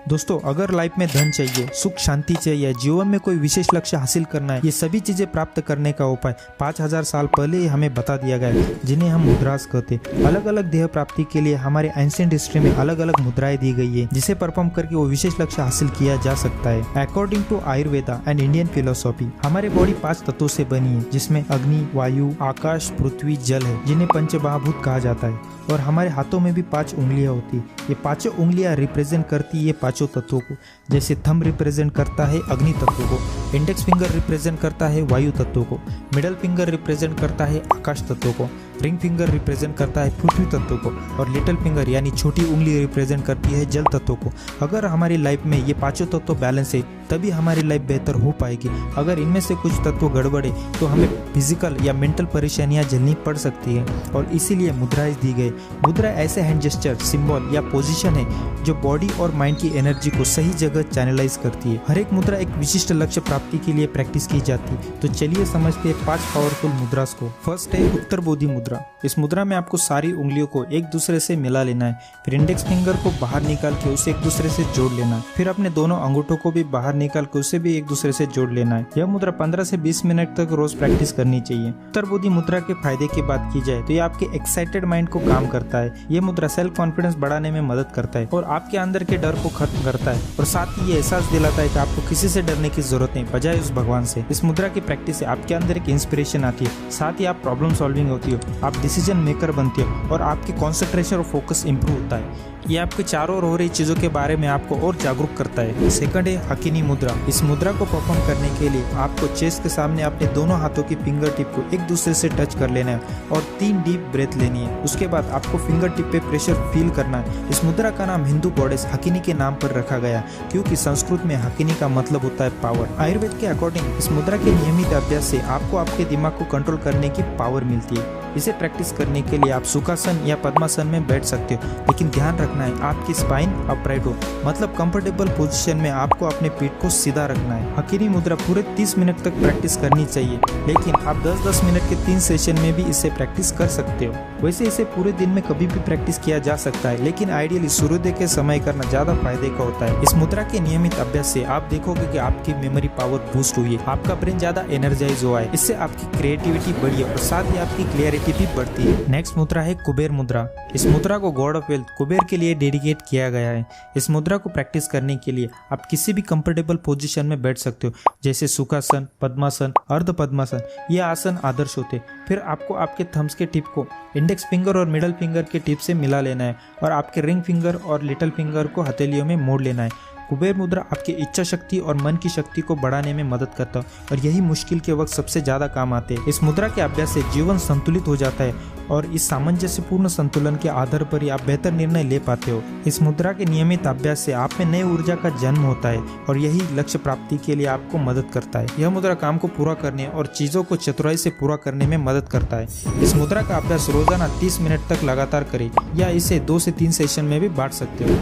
दोस्तों, अगर लाइफ में धन चाहिए, सुख शांति चाहिए, जीवन में कोई विशेष लक्ष्य हासिल करना है, ये सभी चीजें प्राप्त करने का उपाय 5000 साल पहले ही हमें बता दिया गया है, जिन्हें हम मुद्रास कहते हैं। अलग अलग ध्येय प्राप्ति के लिए हमारे एंशिएंट हिस्ट्री में अलग अलग मुद्राएं दी गई है, जिसे परफॉर्म करके वो विशेष लक्ष्य हासिल किया जा सकता है। According to Ayurveda and Indian philosophy, हमारे बॉडी 5 तत्वों से बनी है, जिसमें अग्नि, वायु, आकाश, पृथ्वी, जल है, जिन्हें पंचमहाभूत कहा जाता है। और हमारे हाथों में भी 5 उंगलियां होती है। ये 5 उंगलियां रिप्रेजेंट करती है ये 5 तत्वों को। जैसे थंब रिप्रेजेंट करता है अग्नि तत्व को, इंडेक्स फिंगर रिप्रेजेंट करता है वायु तत्व को, मिडल फिंगर रिप्रेजेंट करता है आकाश तत्व को, रिंग फिंगर रिप्रेजेंट करता है पृथ्वी तत्व को, और लिटिल फिंगर यानी छोटी उंगली रिप्रेजेंट करती है जल तत्व को। अगर हमारी लाइफ में ये 5 तत्व बैलेंस है, तभी हमारी लाइफ बेहतर हो पाएगी। अगर इनमें से कुछ तत्व गड़बड़े तो हमें फिजिकल या मेंटल परेशानियां झेलनी पड़ सकती है, और इसीलिए मुद्राएं दी गई। मुद्रा ऐसे हैंड जेस्चर, सिंबल या पोजीशन है जो बॉडी और माइंड की एनर्जी को सही जगह चैनलाइज करती है। हर एक मुद्रा एक विशिष्ट लक्ष्य प्राप्ति के लिए प्रैक्टिस की जाती है। तो चलिए समझते हैं 5 पावरफुल मुद्रास को। फर्स्ट है उत्तर बोधि मुद्रा। इस मुद्रा में आपको सारी उंगलियों को एक दूसरे से मिला लेना है, फिर इंडेक्स फिंगर को बाहर निकाल के उसे एक दूसरे से जोड़ लेना है, फिर अपने दोनों अंगूठों को भी बाहर निकाल के उसे भी एक दूसरे से जोड़ लेना है। यह मुद्रा 15 से 20 मिनट तक रोज प्रैक्टिस करनी चाहिए। उत्तर बोधि मुद्रा के फायदे की बात की जाए तो ये आपके एक्साइटेड माइंड को काम करता है। ये मुद्रा सेल्फ कॉन्फिडेंस बढ़ाने में मदद करता है और आपके अंदर के डर को खत्म करता है, और साथ ही ये एहसास दिलाता है कि आपको किसी से डरने की जरूरत नहीं, बजाय उस भगवान से। इस मुद्रा की प्रैक्टिस से आपके अंदर एक इंस्पिरेशन आती है, साथ ही आप प्रॉब्लम सॉल्विंग होती हो, आप डिसीजन मेकर बनते हो, और आपकी कॉन्सेंट्रेशन और फोकस इंप्रूव होता है। ये आपके चारों ओर हो रही चीजों के बारे में आपको और जागरूक करता है। सेकंड है हकीनी मुद्रा। इस मुद्रा को परफॉर्म करने के लिए आपको चेस्ट के सामने अपने दोनों हाथों की फिंगर टिप को एक दूसरे से टच कर लेना है और 3 डीप ब्रेथ लेनी है। उसके बाद आपको फिंगर टिप पे प्रेशर फील करना है। इस मुद्रा का नाम हिंदू गॉडेस हकीनी के नाम पर रखा गया, क्योंकि संस्कृत में हकीनी का मतलब होता है पावर। आयुर्वेद के अकॉर्डिंग इस मुद्रा के नियमित अभ्यास से आपको आपके दिमाग को कंट्रोल करने की पावर मिलती है। इसे प्रैक्टिस करने के लिए आप सुखासन या पद्मासन में बैठ सकते हो, लेकिन ध्यान रखना है आपकी स्पाइन अपराइट हो, मतलब कंफर्टेबल पोजीशन में आपको अपने पीठ को सीधा रखना है। हकीनी मुद्रा पूरे 30 मिनट तक प्रैक्टिस करनी चाहिए, लेकिन आप 10-10 मिनट के 3 सेशन में भी इसे प्रैक्टिस कर सकते हो। वैसे इसे पूरे दिन में कभी भी प्रैक्टिस किया जा सकता है, लेकिन आइडियली सूर्योदय के समय करना ज्यादा फायदे का होता है। इस मुद्रा के नियमित अभ्यास से आप देखोगे कि आपकी मेमोरी पावर बूस्ट हुई है, आपका ब्रेन ज्यादा एनर्जाइज हुआ है, इससे आपकी क्रिएटिविटी बढ़ी है और साथ ही आपकी क्लियरिटी भी बढ़ती है। नेक्स्ट मुद्रा है कुबेर मुद्रा। इस मुद्रा को गॉड ऑफ वेल्थ कुबेर के लिए डेडिकेट किया गया है। इस मुद्रा को प्रैक्टिस करने के लिए आप किसी भी कंफर्टेबल पोजीशन में बैठ सकते हो, जैसे सुखासन, पद्मासन, अर्ध पद्मासन। ये आसन आदर्श होते। फिर आपको आपके थम्स के टिप को इंडेक्स फिंगर और मिडल फिंगर के टिप से मिला लेना है और आपके रिंग फिंगर और लिटिल फिंगर को हथेलियों में मोड़ लेना है। कुबेर मुद्रा आपकी इच्छा शक्ति और मन की शक्ति को बढ़ाने में मदद करता है, और यही मुश्किल के वक्त सबसे ज्यादा काम आते हैं। इस मुद्रा के अभ्यास से जीवन संतुलित हो जाता है, और इस सामंजस्यपूर्ण संतुलन के आधार पर ही आप बेहतर निर्णय ले पाते हो। इस मुद्रा के नियमित अभ्यास से आप में नई ऊर्जा का जन्म होता है, और यही लक्ष्य प्राप्ति के लिए आपको मदद करता है। यह मुद्रा काम को पूरा करने और चीजों को चतुराई से पूरा करने में मदद करता है। इस मुद्रा का अभ्यास रोजाना 30 मिनट तक लगातार करें, या इसे 2 से 3 सेशन में भी बांट सकते हो।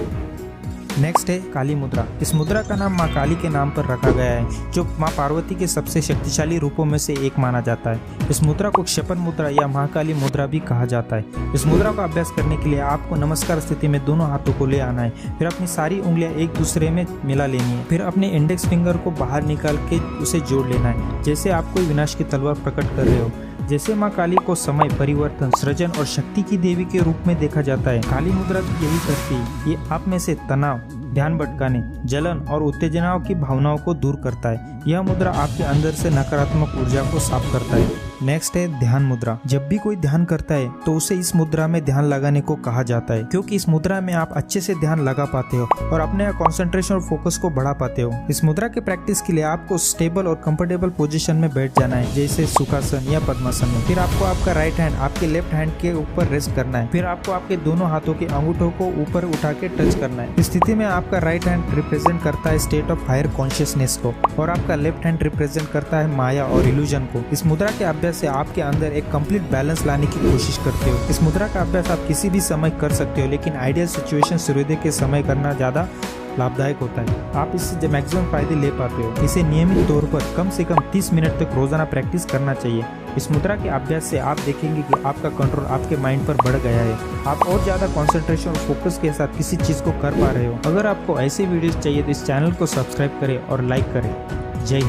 नेक्स्ट है काली मुद्रा। इस मुद्रा का नाम माँ काली के नाम पर रखा गया है, जो माँ पार्वती के सबसे शक्तिशाली रूपों में से एक माना जाता है। इस मुद्रा को क्षपन मुद्रा या महाकाली मुद्रा भी कहा जाता है। इस मुद्रा का अभ्यास करने के लिए आपको नमस्कार स्थिति में दोनों हाथों को ले आना है, फिर अपनी सारी उंगलियां एक दूसरे में मिला लेनी है, फिर अपने इंडेक्स फिंगर को बाहर निकाल के उसे जोड़ लेना है, जैसे आप कोई विनाश की तलवार प्रकट कर रहे हो। जैसे माँ काली को समय, परिवर्तन, सृजन और शक्ति की देवी के रूप में देखा जाता है, काली मुद्रा भी यही करती है। ये आप में से तनाव, ध्यान भटकाने, जलन और उत्तेजनाओं की भावनाओं को दूर करता है। यह मुद्रा आपके अंदर से नकारात्मक ऊर्जा को साफ करता है। नेक्स्ट है ध्यान मुद्रा। जब भी कोई ध्यान करता है तो उसे इस मुद्रा में ध्यान लगाने को कहा जाता है, क्योंकि इस मुद्रा में आप अच्छे से ध्यान लगा पाते हो और अपने कंसंट्रेशन और फोकस को बढ़ा पाते हो। इस मुद्रा के प्रैक्टिस के लिए आपको स्टेबल और कंफर्टेबल पोजीशन में बैठ जाना है, जैसे सुखासन या पद्मासन में। फिर आपको आपका राइट हैंड आपके लेफ्ट हैंड के ऊपर रेस्ट करना है। फिर आपको आपके दोनों हाथों के अंगूठों को ऊपर उठा के टच करना है। इस स्थिति में आपका राइट हैंड रिप्रेजेंट करता है स्टेट ऑफ हायर कॉन्शियसनेस को, और आपका लेफ्ट हैंड रिप्रेजेंट करता है माया और इल्यूजन को। इस मुद्रा के अभ्यास से आपके अंदर एक कंप्लीट बैलेंस लाने की कोशिश करते हो। इस मुद्रा का अभ्यास आप किसी भी समय कर सकते हो, लेकिन आइडियल सिचुएशन सूर्योदय के समय करना ज्यादा लाभदायक होता है। आप इससे मैक्सिमम फायदे ले पाते हो। इसे नियमित तौर पर कम से कम 30 मिनट तक रोजाना प्रैक्टिस करना चाहिए। इस मुद्रा के अभ्यास से आप देखेंगे कि आपका कंट्रोल आपके माइंड पर बढ़ गया है। आप और ज्यादा कंसंट्रेशन और फोकस के साथ किसी चीज को कर पा रहे हो। अगर आपको ऐसे वीडियोस चाहिए तो इस चैनल को सब्सक्राइब करें और लाइक करें। जय हिंद।